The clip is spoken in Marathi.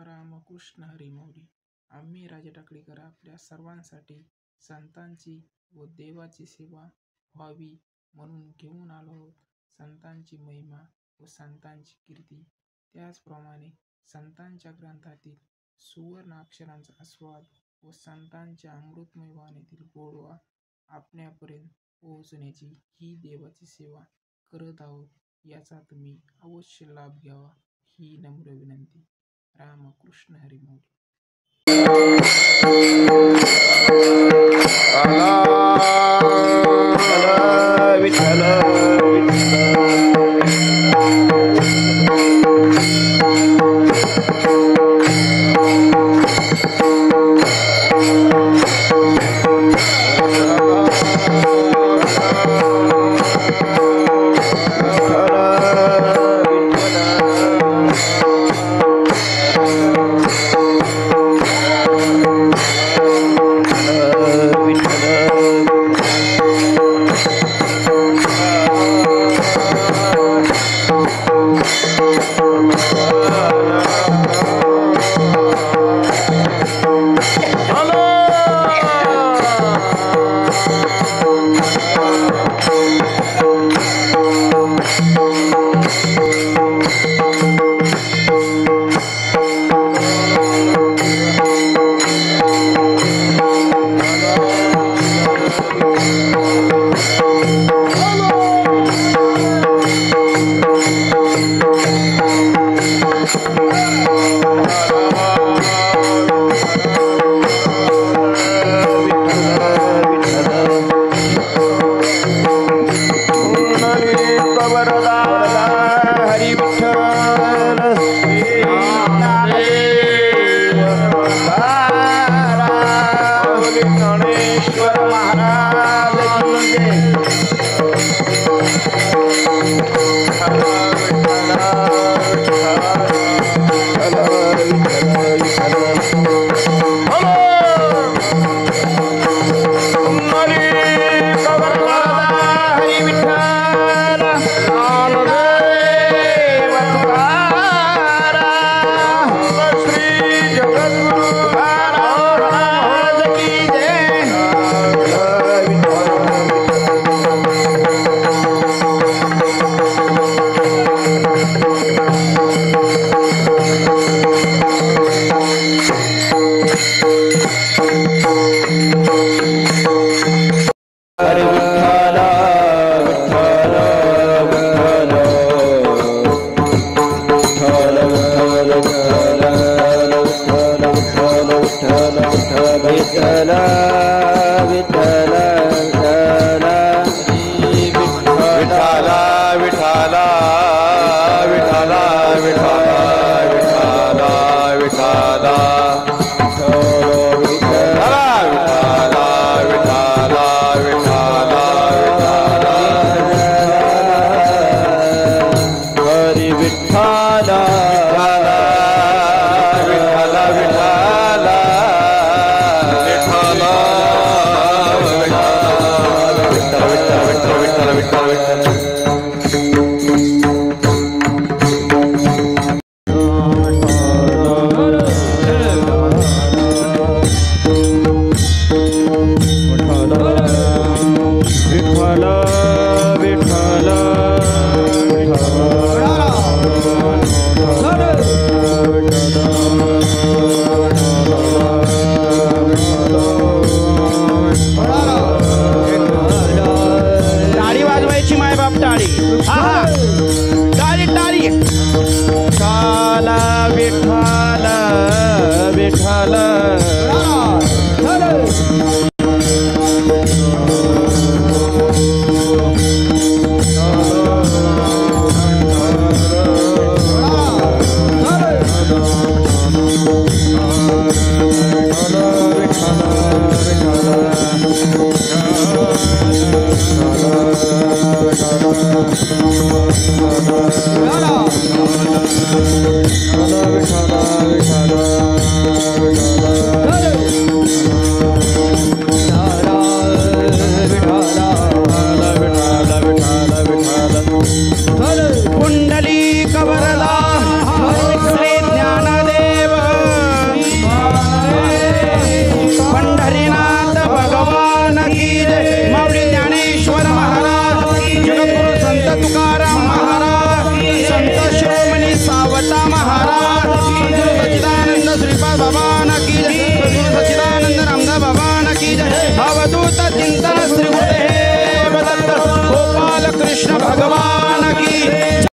रामकृष्ण हरी माऊली. आम्ही राजा टाकळीकर आपल्या सर्वांसाठी संतांची व देवाची सेवा व्हावी म्हणून घेऊन आलो आहोत. संतांची महिमा व संतांची कीर्ती, त्याचप्रमाणे संतांच्या ग्रंथातील सुवर्ण अक्षरांचा आस्वाद व संतांच्या अमृतमय वाणीतील गोडवा आपल्यापर्यंत पोहोचण्याची ही देवाची सेवा करत आहोत. याचा तुम्ही अवश्य लाभ घ्यावा ही नम्र विनंती. रामकृष्ण हरी माऊली. महाराज की जय. माऊली ज्ञानेश्वर महाराज, जगद्गुरु संत तुकाराम